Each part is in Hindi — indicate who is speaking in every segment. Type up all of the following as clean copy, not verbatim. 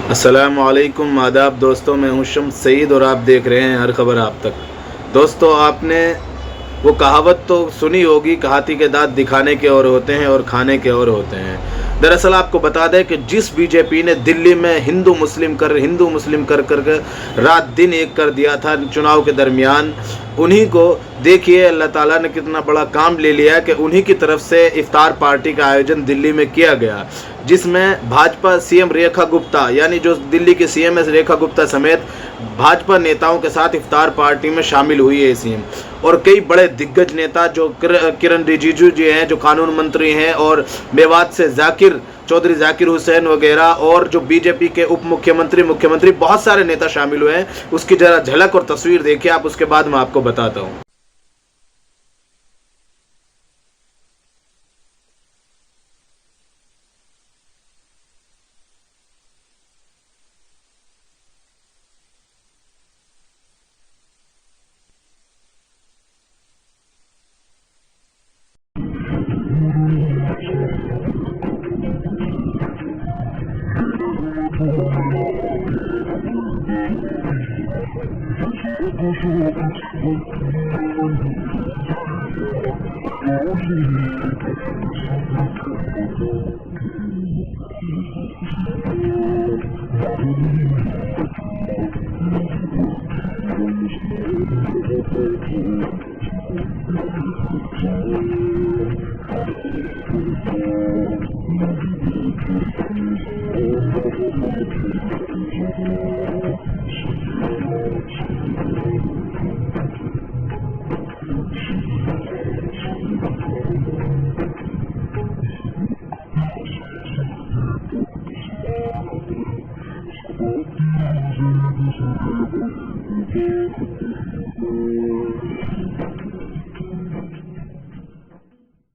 Speaker 1: अस्सलामुअलैकुम, आदाब दोस्तों। मैं हूं शम्स सईद और आप देख रहे हैं हर खबर आप तक। दोस्तों, आपने वो कहावत तो सुनी होगी, कहाती के दांत दिखाने के और होते हैं और खाने के और होते हैं। दरअसल आपको बता दें कि जिस बीजेपी ने दिल्ली में हिंदू मुस्लिम कर कर रात दिन एक कर दिया था चुनाव के दरमियान, उन्हीं को देखिए अल्लाह ताला ने कितना बड़ा काम ले लिया कि उन्हीं की तरफ से इफ्तार पार्टी का आयोजन दिल्ली में किया गया, जिसमें भाजपा सीएम रेखा गुप्ता, यानी जो दिल्ली की सीएम है रेखा गुप्ता समेत भाजपा नेताओं के साथ इफ्तार पार्टी में शामिल हुई है सीएम। और कई बड़े दिग्गज नेता जो किरण रिजिजू जी हैं, जो कानून मंत्री हैं, और मेवात से चौधरी जाकिर हुसैन वगैरह, और जो बीजेपी के उप मुख्यमंत्री बहुत सारे नेता शामिल हुए हैं। उसकी जरा झलक और तस्वीर देखिए आप, उसके बाद मैं आपको बताता हूँ।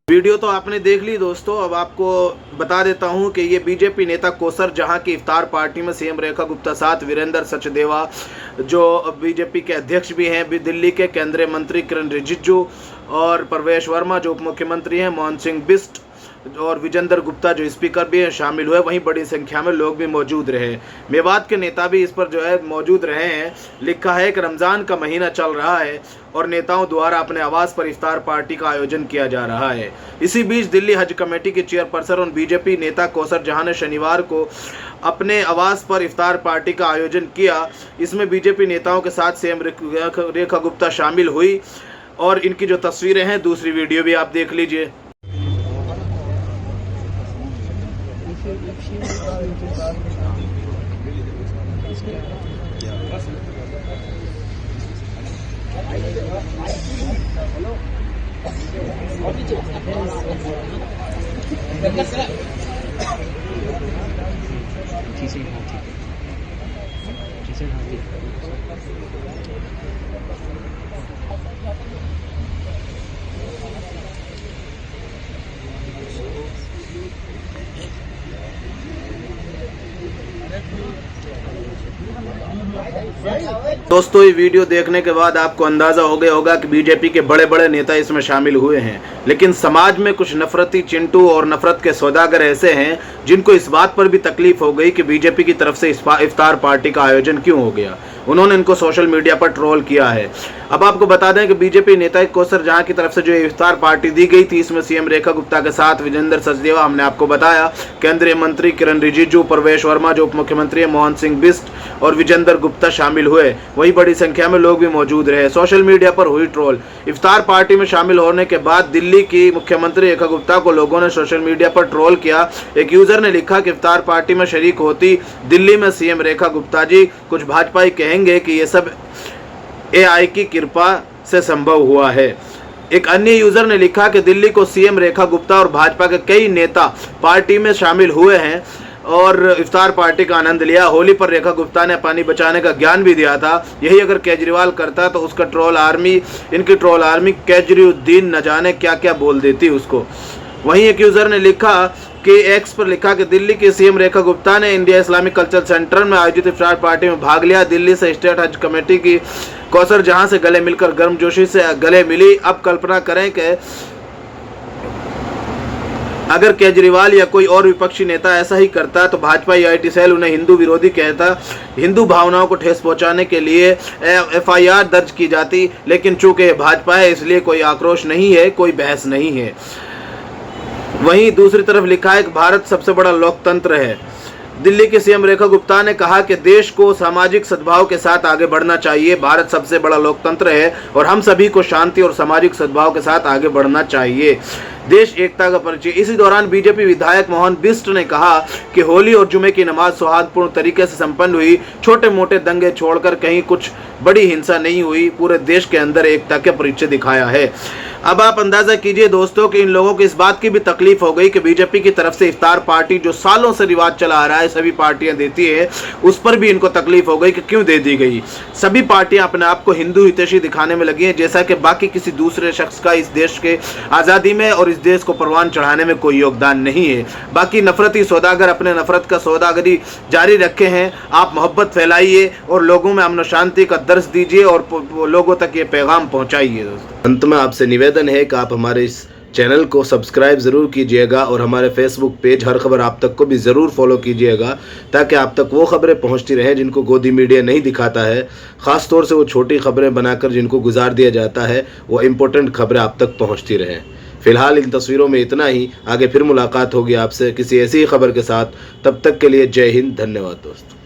Speaker 1: वीडियो तो आपने देख ली दोस्तों। अब आपको बता देता हूं कि ये बीजेपी नेता कोसर जहां की इफ्तार पार्टी में सीएम रेखा गुप्ता साथ वीरेंद्र सचदेवा, जो बीजेपी के अध्यक्ष भी हैं, दिल्ली के केंद्रीय मंत्री किरण रिजिजू, और प्रवेश वर्मा जो उप मुख्यमंत्री हैं, मोहन सिंह बिस्ट, और विजेंद्र गुप्ता जो स्पीकर भी हैं, शामिल हुए। वहीं बड़ी संख्या में लोग भी मौजूद रहे। मेवात के नेता भी इस पर जो है मौजूद रहे हैं। लिखा है कि रमज़ान का महीना चल रहा है और नेताओं द्वारा अपने आवास पर इफ्तार पार्टी का आयोजन किया जा रहा है। इसी बीच दिल्ली हज कमेटी के चेयरपर्सन और बीजेपी नेता कोसर जहां ने शनिवार को अपने आवास पर इफ्तार पार्टी का आयोजन किया। इसमें बीजेपी नेताओं के साथ सीएम रेखा गुप्ता शामिल हुई, और इनकी जो तस्वीरें हैं, दूसरी वीडियो भी आप देख लीजिए। दोस्तों, ये वीडियो देखने के बाद आपको अंदाजा हो गया होगा कि बीजेपी के बड़े बड़े नेता इसमें शामिल हुए हैं, लेकिन समाज में कुछ नफरती चिंटू और नफरत के सौदागर ऐसे हैं जिनको इस बात पर भी तकलीफ हो गई कि बीजेपी की तरफ से इफ्तार पार्टी का आयोजन क्यों हो गया। उन्होंने इनको सोशल मीडिया पर ट्रोल किया है। अब आपको बता दें कि बीजेपी नेता कोसर जहां की तरफ से जो इफ्तार पार्टी दी गई थी, इसमें सीएम रेखा गुप्ता के साथ विजेंद्र सचदेवा, हमने आपको बताया, केंद्रीय मंत्री किरण रिजिजू, प्रवेश वर्मा जो उप मुख्यमंत्री है, मोहन सिंह बिस्ट, और विजेंद्र गुप्ता शामिल हुए। वहीं बड़ी संख्या में लोग भी मौजूद रहे। सोशल मीडिया पर हुई ट्रोल। इफ्तार पार्टी में शामिल होने के बाद दिल्ली की मुख्यमंत्री रेखा गुप्ता को लोगों ने सोशल मीडिया पर ट्रोल किया। एक यूजर ने लिखा कि इफ्तार पार्टी में शरीक होती दिल्ली में सीएम रेखा गुप्ता जी, कुछ भाजपाई कहेंगे कि ये सब एआई की कृपा से संभव हुआ है। एक अन्य यूजर ने लिखा कि दिल्ली को सीएम रेखा गुप्ता और भाजपा के कई नेता पार्टी में शामिल हुए हैं और इफ्तार पार्टी का आनंद लिया। होली पर रेखा गुप्ता ने पानी बचाने का ज्ञान भी दिया था। यही अगर केजरीवाल करता तो उसका इनकी ट्रोल आर्मी केजरीउद्दीन न जाने क्या क्या बोल देती उसको। वहीं एक यूजर ने लिखा कि एक्स पर लिखा कि दिल्ली की सीएम रेखा गुप्ता ने इंडिया इस्लामिक कल्चर सेंटर में आयोजित इफ्तार पार्टी में भाग लिया। दिल्ली से स्टेट हज कमेटी की कौसर जहां से गले मिलकर गर्मजोशी से गले मिली। अब कल्पना करें कि अगर केजरीवाल या कोई और विपक्षी नेता ऐसा ही करता तो भाजपा IIT सेल उन्हें हिंदू विरोधी कहता, हिंदू भावनाओं को ठेस पहुंचाने के लिए FIR दर्ज की जाती। लेकिन चूंकि यह भाजपा है इसलिए कोई आक्रोश नहीं है, कोई बहस नहीं है। वहीं दूसरी तरफ लिखा है कि भारत सबसे बड़ा लोकतंत्र है। दिल्ली की CM रेखा गुप्ता ने कहा कि देश को सामाजिक सद्भाव के साथ आगे बढ़ना चाहिए। भारत सबसे बड़ा लोकतंत्र है और हम सभी को शांति और सामाजिक सद्भाव के साथ आगे बढ़ना चाहिए। देश एकता का परिचय। इसी दौरान बीजेपी विधायक मोहन बिष्ट ने कहा कि होली और जुमे की नमाज सौहार्दपूर्ण तरीके से संपन्न हुई। छोटे मोटे दंगे छोड़कर कहीं कुछ बड़ी हिंसा नहीं हुई। पूरे देश के अंदर एकता का परिचय दिखाया है। अब आप अंदाजा कीजिए दोस्तों कि इन लोगों को इस बात की भी तकलीफ हो गई कि बीजेपी की तरफ से इफ्तार पार्टी जो सालों से रिवाज चला आ रहा है, सभी पार्टियां देती है, उस पर भी इनको तकलीफ हो गई कि क्यों दे दी गई। सभी पार्टियां अपने आप को हिंदू हितैषी दिखाने में लगी हैं, जैसा कि बाकी किसी दूसरे शख्स का इस देश के आज़ादी में और इस देश को परवान चढ़ाने में कोई योगदान नहीं है। बाकी नफरती सौदागर अपने नफरत का सौदागरी जारी रखे हैं। आप मोहब्बत फैलाइए और लोगों में अमन शांति का दर्श दीजिए और लोगों तक ये पैगाम पहुंचाइए। दोस्तों अंत में आपसे निवेदन है कि आप हमारे इस चैनल को सब्सक्राइब ज़रूर कीजिएगा और हमारे फेसबुक पेज हर खबर आप तक को भी ज़रूर फॉलो कीजिएगा, ताकि आप तक वो खबरें पहुंचती रहें जिनको गोदी मीडिया नहीं दिखाता है। ख़ास तौर से वो छोटी खबरें बनाकर जिनको गुजार दिया जाता है, वो इम्पोर्टेंट खबरें आप तक पहुंचती रहें। फिलहाल इन तस्वीरों में इतना ही। आगे फिर मुलाकात होगी आपसे किसी ऐसी खबर के साथ। तब तक के लिए जय हिंद, धन्यवाद दोस्तों।